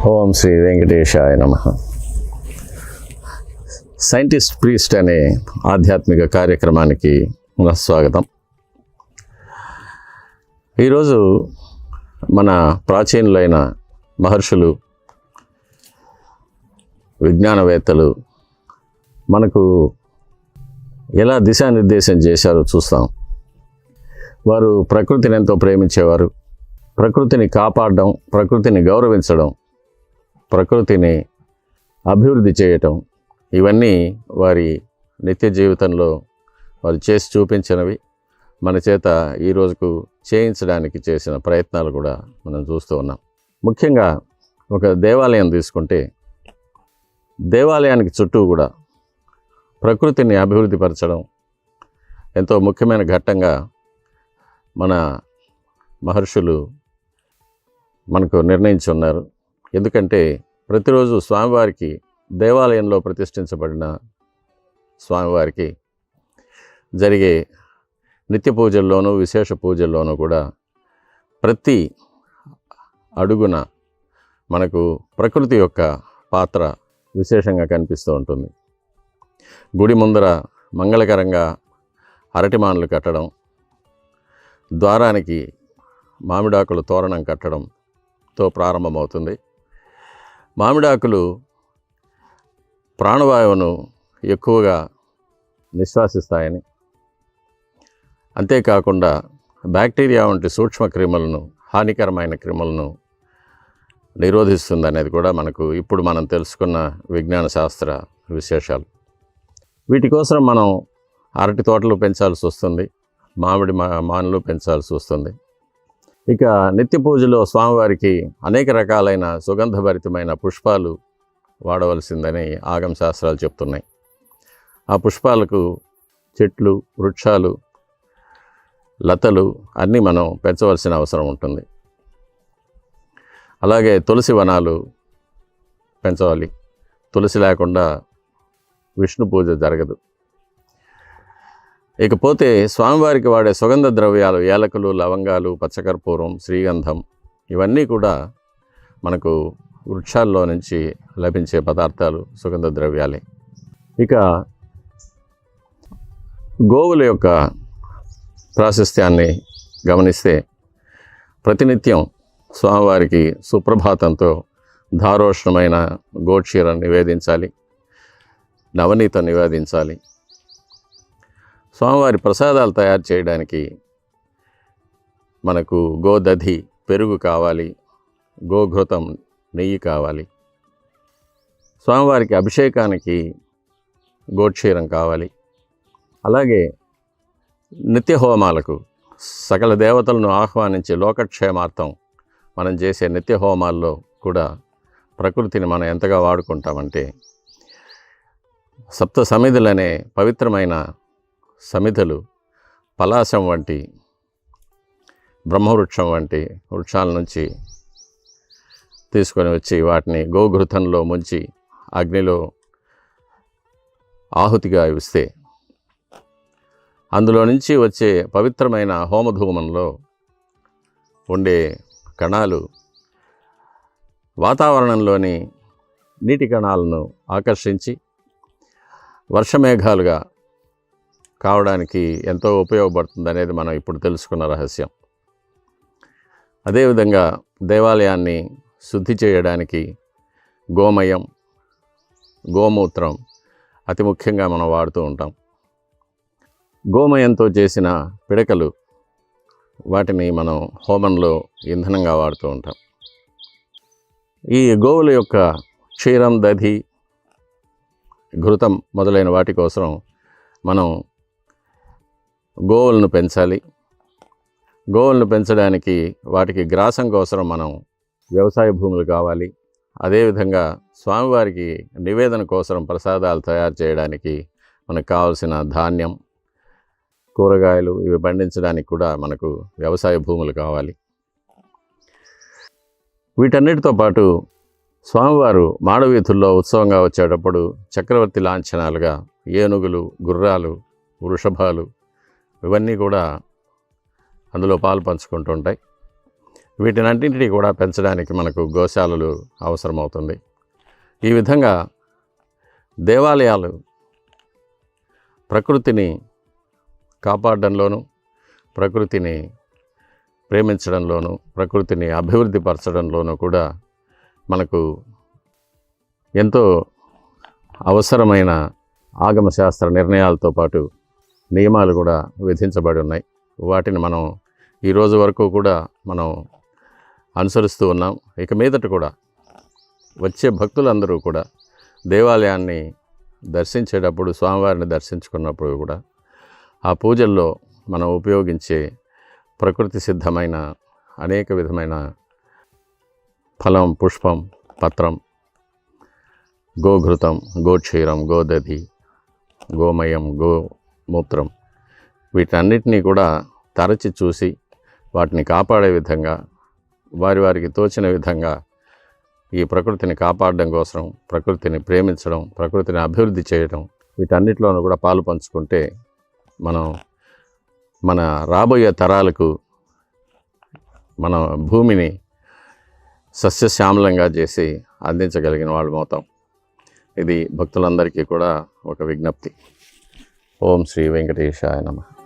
ఓం శ్రీ వెంకటేశాయ నమః. Scientist priest అనే ఆధ్యాత్మిక కార్యక్రమానికి స్వాగతం. ఈరోజు మన ప్రాచీనులైన మహర్షులు, విజ్ఞానవేత్తలు మనకు ఎలా దిశానిర్దేశం చేశారో చూస్తాం. వారు ప్రకృతిని ఎంతో ప్రేమించేవారు. ప్రకృతిని కాపాడడం, ప్రకృతిని గౌరవించడం, ప్రకృతిని అభివృద్ధి చేయటం, ఇవన్నీ వారి నిత్య జీవితంలో వారు చేసి చూపించినవి. మన చేత ఈ రోజుకు చేయించడానికి చేసిన ప్రయత్నాలు కూడా మనం చూస్తూ ఉన్నాం. ముఖ్యంగా ఒక దేవాలయం తీసుకుంటే, దేవాలయానికి చుట్టూ కూడా ప్రకృతిని అభివృద్ధి పరచడం ఎంతో ముఖ్యమైన ఘట్టంగా మన మహర్షులు మనకు నిర్ణయించి ఉన్నారు. ఎందుకంటే ప్రతిరోజు స్వామివారికి, దేవాలయంలో ప్రతిష్ఠించబడిన స్వామివారికి జరిగే నిత్య పూజల్లోనూ విశేష పూజల్లోనూ కూడా ప్రతి అడుగున మనకు ప్రకృతి యొక్క పాత్ర విశేషంగా కనిపిస్తూ ఉంటుంది. గుడి ముందర మంగళకరంగా అరటిమానులు కట్టడం, ద్వారానికి మామిడాకులు తోరణం కట్టడంతో ప్రారంభమవుతుంది. మామిడాకులు ప్రాణవాయువును ఎక్కువగా నిశ్వాసిస్తాయని, అంతేకాకుండా బ్యాక్టీరియా వంటి సూక్ష్మ క్రిములను, హానికరమైన క్రిములను నిరోధిస్తుంది అనేది కూడా మనకు ఇప్పుడు మనం తెలుసుకున్న విజ్ఞాన శాస్త్ర విశేషాలు. వీటి కోసం మనం అరటి తోటలు పెంచాల్సి వస్తుంది, మామిడి మానులు పెంచాల్సి వస్తుంది. ఇక నిత్య పూజలో స్వామివారికి అనేక రకాలైన సుగంధభరితమైన పుష్పాలు వాడవలసిందని ఆగమ శాస్త్రాలు చెప్తున్నాయి. ఆ పుష్పాలకు చెట్లు, వృక్షాలు, లతలు అన్నీ మనం పెంచవలసిన అవసరం ఉంటుంది. అలాగే తులసి వనాలు పెంచవాలి. తులసి లేకుండా విష్ణు పూజ జరగదు. ఇకపోతే స్వామివారికి వాడే సుగంధ ద్రవ్యాలు, ఏలకులు, లవంగాలు, పచ్చకర్పూరం, శ్రీగంధం, ఇవన్నీ కూడా మనకు వృక్షాల్లో నుంచి లభించే పదార్థాలు, సుగంధ ద్రవ్యాలే. ఇక గోవుల యొక్క ప్రాశస్త్యాన్ని గమనిస్తే, ప్రతినిత్యం స్వామివారికి సుప్రభాతంతో ధారోష్ణమైన గోక్షీరం నివేదించాలి, నవనీతం నివేదించాలి. స్వామివారి ప్రసాదాలు తయారు చేయడానికి మనకు గోదధి, పెరుగు కావాలి, గోఘృతం, నెయ్యి కావాలి. స్వామివారికి అభిషేకానికి గోక్షీరం కావాలి. అలాగే నిత్య హోమాలకు సకల దేవతలను ఆహ్వానించి లోకక్షేమార్థం మనం చేసే నిత్య హోమాల్లో కూడా ప్రకృతిని మనం ఎంతగా వాడుకుంటామంటే, సప్త సమిధులనే పవిత్రమైన సమిధులు, పలాశం వంటి, బ్రహ్మవృక్షం వంటి వృక్షాల నుంచి తీసుకొని వచ్చి వాటిని గోఘృతంలో ముంచి అగ్నిలో ఆహుతిగా ఇస్తే, అందులో నుంచి వచ్చే పవిత్రమైన హోమధూమంలో ఉండే కణాలు వాతావరణంలోని నీటి కణాలను ఆకర్షించి వర్షమేఘాలుగా కావడానికి ఎంతో ఉపయోగపడుతుంది అనేది మనం ఇప్పుడు తెలుసుకున్న రహస్యం. అదేవిధంగా దేవాలయాన్ని శుద్ధి చేయడానికి గోమయం, గోమూత్రం అతి ముఖ్యంగా మనం వాడుతూ ఉంటాం. గోమయంతో చేసిన పిడకలు, వాటిని మనం హోమంలో ఇంధనంగా వాడుతూ ఉంటాం. ఈ గోవుల యొక్క క్షీరం, దధి, ఘృతం మొదలైన వాటి కోసం మనం గోవులను పెంచాలి. గోవులను పెంచడానికి వాటికి గ్రాసం కోసం మనం వ్యవసాయ భూములు కావాలి. అదేవిధంగా స్వామివారికి నివేదన కోసం ప్రసాదాలు తయారు చేయడానికి మనకు కావాల్సిన ధాన్యం, కూరగాయలు ఇవి పండించడానికి కూడా మనకు వ్యవసాయ భూములు కావాలి. వీటన్నిటితో పాటు స్వామివారు మాడవీధుల్లో ఉత్సవంగా వచ్చేటప్పుడు చక్రవర్తి లాంఛనాలుగా ఏనుగులు, గుర్రాలు, వృషభాలు ఇవన్నీ కూడా అందులో పాలు పంచుకుంటుంటాయి. వీటినన్నింటినీ కూడా పెంచడానికి మనకు గోశాలలు అవసరమవుతుంది. ఈ విధంగా దేవాలయాలు ప్రకృతిని కాపాడడంలోనూ, ప్రకృతిని ప్రేమించడంలోనూ, ప్రకృతిని అభివృద్ధి పరచడంలోనూ కూడా మనకు ఎంతో అవసరమైన ఆగమశాస్త్ర నిర్ణయాలతో పాటు నియమాలు కూడా విధించబడి ఉన్నాయి. వాటిని మనం ఈరోజు వరకు కూడా మనం అనుసరిస్తూ ఉన్నాం. ఇక మీదట కూడా వచ్చే భక్తులందరూ కూడా దేవాలయాన్ని దర్శించేటప్పుడు, స్వామివారిని దర్శించుకున్నప్పుడు కూడా ఆ పూజల్లో మనం ఉపయోగించే ప్రకృతి సిద్ధమైన అనేక విధమైన ఫలం, పుష్పం, పత్రం, గోఘృతం, గోక్షీరం, గోదధి, గోమయం, గోమూత్రం వీటన్నిటినీ కూడా తరచి చూసి వాటిని కాపాడే విధంగా వారికి తోచిన విధంగా ఈ ప్రకృతిని కాపాడడం కోసం, ప్రకృతిని ప్రేమించడం, ప్రకృతిని అభివృద్ధి చేయడం వీటన్నిటిలోనూ కూడా పాలు పంచుకుంటే మనం మన రాబోయే తరాలకు మన భూమిని సస్యశ్యామలంగా చేసి అందించగలిగిన వాళ్ళం అవుతాం. ఇది భక్తులందరికీ కూడా ఒక విజ్ఞప్తి. ఓం శ్రీ వెంకటేశాయ నమః.